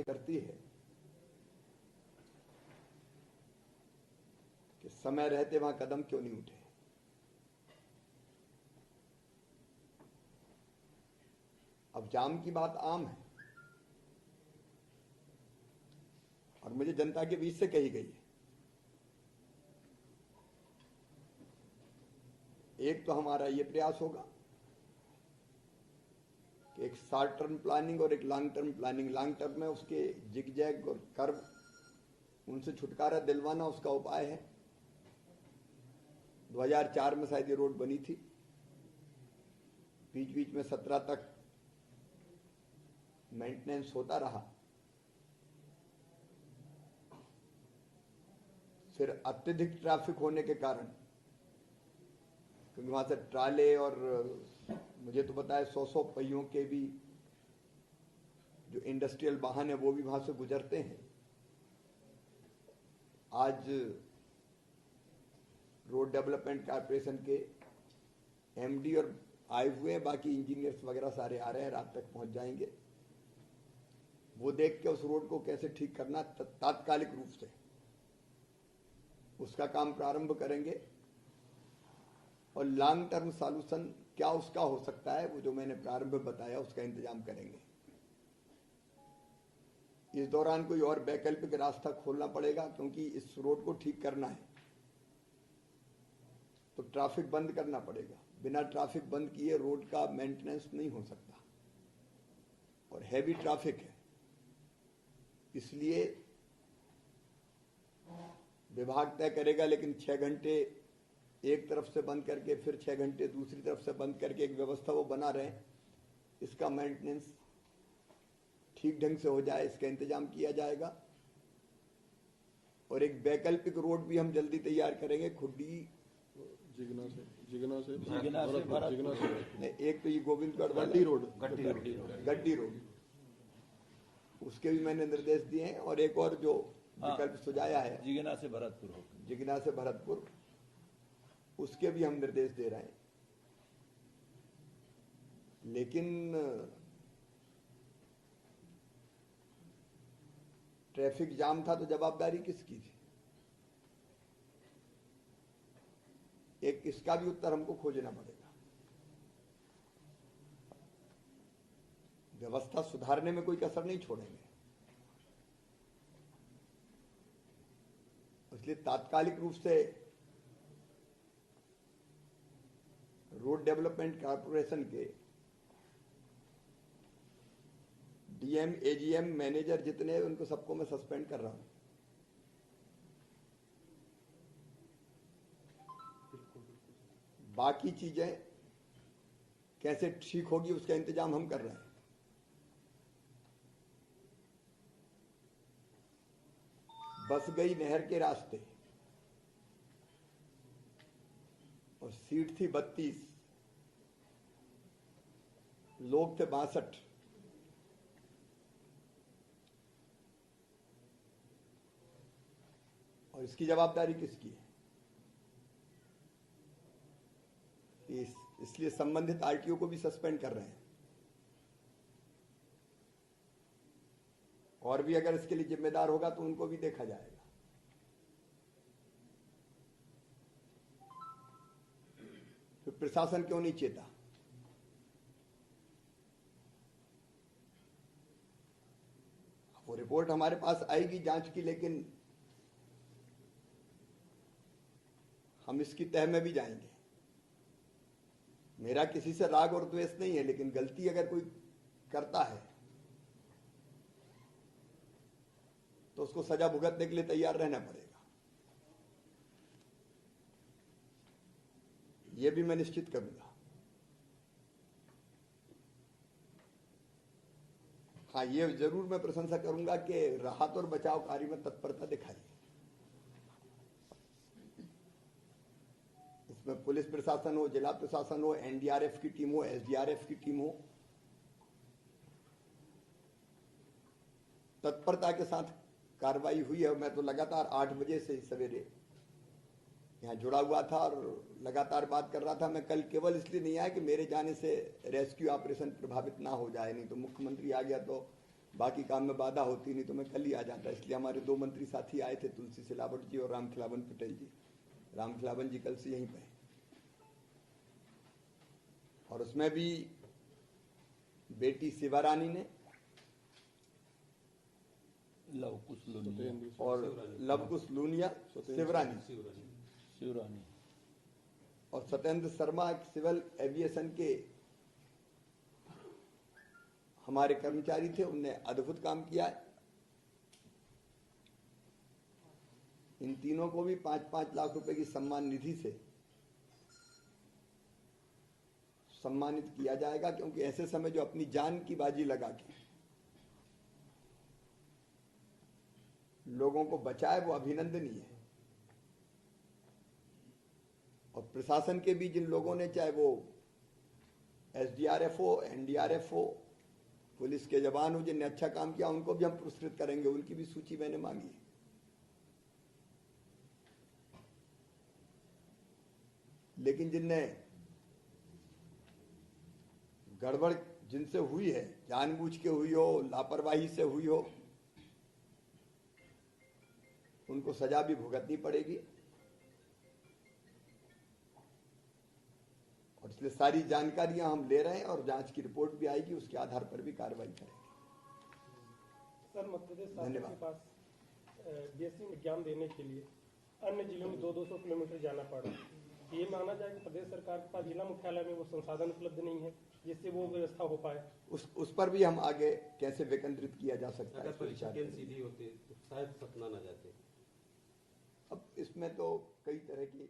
बातें करती है कि समय रहते वहां कदम क्यों नहीं उठे। अब जाम की बात आम है और मुझे जनता के बीच से कही गई है। एक तो हमारा ये प्रयास होगा कि एक शॉर्ट टर्म प्लानिंग और एक long term planning, long term में उसके जिगजैग और कर्व उनसे छुटकारा दिलवाना उसका उपाय है। 2004 में शायद ये रोड बनी थी, बीच बीच में 17 तक मेंटेनेंस होता रहा, फिर अत्यधिक ट्रैफिक होने के कारण, क्योंकि वहां से ट्राले और मुझे तो पता है 100 पहियों के भी जो इंडस्ट्रियल वाहन है वो भी वहां से गुजरते हैं। आज रोड डेवलपमेंट कॉर्पोरेशन के एमडी और आए हुए हैं, बाकी इंजीनियर्स वगैरह सारे आ रहे हैं, रात तक पहुंच जाएंगे। वो देख के उस रोड को कैसे ठीक करना तात्कालिक रूप से उसका काम प्रारंभ करेंगे और लॉन्ग टर्म सॉल्यूशन क्या उसका हो सकता है वो जो मैंने प्रारंभ बताया उसका इंतजाम करेंगे। इस दौरान कोई और वैकल्पिक रास्ता खोलना पड़ेगा, क्योंकि इस रोड को ठीक करना है तो ट्रैफिक बंद करना पड़ेगा। बिना ट्रैफिक बंद किए रोड का मेंटेनेंस नहीं हो सकता और हैवी ट्रैफिक है, इसलिए विभाग तय करेगा। लेकिन 6 घंटे एक तरफ से बंद करके फिर 6 घंटे दूसरी तरफ से बंद करके एक व्यवस्था वो बना रहे, इसका मेंटेनेंस ठीक ढंग से हो जाए, इसका इंतजाम किया जाएगा। और एक वैकल्पिक रोड भी हम जल्दी तैयार करेंगे, खुड्डी जिगना से नहीं, एक तो ये गोविंदगढ़ गड्डी रोड, उसके भी मैंने निर्देश दिए हैं और एक और जो विकल्प सुझाया है जिगना से भरतपुर, उसके भी हम निर्देश दे रहे हैं। लेकिन ट्रैफिक जाम था तो जवाबदारी किसकी थी? एक इसका भी उत्तर हमको खोजना पड़ेगा। व्यवस्था सुधारने में कोई कसर नहीं छोड़ेंगे, इसलिए तात्कालिक रूप से रोड डेवलपमेंट कॉर्पोरेशन के डीएम, एजीएम, मैनेजर जितने हैं उनको सबको मैं सस्पेंड कर रहा हूं। बाकी चीजें कैसे ठीक होगी उसका इंतजाम हम कर रहे हैं। बस गई नहर के रास्ते और सीट थी 32, लोग थे 62। और इसकी जवाबदारी किसकी है? इसलिए संबंधित आरटीओ को भी सस्पेंड कर रहे हैं। और भी अगर इसके लिए जिम्मेदार होगा तो उनको भी देखा जाएगा। तो प्रशासन क्यों नहीं चेता? वो रिपोर्ट हमारे पास आएगी जांच की, लेकिन हम इसकी तह में भी जाएंगे। मेरा किसी से राग और द्वेष नहीं है, लेकिन गलती अगर कोई करता है तो उसको सजा भुगतने के लिए तैयार रहना पड़ेगा। यह भी मैं निश्चित करूंगा। हाँ, ये जरूर मैं प्रशंसा करूंगा कि राहत और बचाव कार्य में तत्परता दिखाई। इसमें पुलिस प्रशासन हो, जिला प्रशासन हो, एनडीआरएफ की टीम हो, एसडीआरएफ की टीम हो, तत्परता के साथ कार्रवाई हुई है। मैं तो लगातार 8 बजे से सवेरे यहाँ जुड़ा हुआ था और लगातार बात कर रहा था। मैं कल केवल इसलिए नहीं आया कि मेरे जाने से रेस्क्यू ऑपरेशन प्रभावित ना हो जाए, नहीं तो मुख्यमंत्री आ गया तो बाकी काम में बाधा होती नहीं तो मैं कल ही आ जाता। इसलिए हमारे 2 मंत्री साथी आए थे, तुलसी सिलावट जी और रामखिलावन पटेल जी। रामखिलावन जी कल से यहीं पे हैं। और उसमें भी बेटी शिवा रानी ने लवकुश लुनिया और लवकुश लूनिया शिवरानी शिवरानी और सत्येंद्र शर्मा एक सिविल एविएशन के हमारे कर्मचारी थे, उनने अद्भुत काम किया है। इन तीनों को भी 5-5 लाख रुपए की सम्मान निधि से सम्मानित किया जाएगा, क्योंकि ऐसे समय जो अपनी जान की बाजी लगा के लोगों को बचाए वो अभिनंदनीय है। और प्रशासन के भी जिन लोगों ने, चाहे वो एसडीआरएफ हो, एनडीआरएफ हो, पुलिस के जवान हो, जिनने अच्छा काम किया उनको भी हम पुरस्कृत करेंगे। उनकी भी सूची मैंने मांगी है। लेकिन जिनने गड़बड़ जिनसे हुई है, जानबूझ के हुई हो, लापरवाही से हुई हो, उनको सजा भी भुगतनी पड़ेगी। और इसलिए सारी जानकारियां हम ले रहे हैं और जांच की रिपोर्ट भी आएगी, उसके आधार पर भी कार्रवाई करेंगे। सर, मध्य प्रदेश शासन के पास बीएससी में एग्जाम देने के लिए अन्य जिलों में 200 किलोमीटर जाना पड़ा। ये माना जाए कि प्रदेश सरकार के पास जिला मुख्यालय में वो संसाधन उपलब्ध नहीं है जिससे वो व्यवस्था हो पाए। उस पर भी हम आगे कैसे विकेंद्रित किया जा सकता है। अगर परीक्षा केंद्र सीधी होते तो शायद सतना न जाते। अब इसमें तो कई तरह की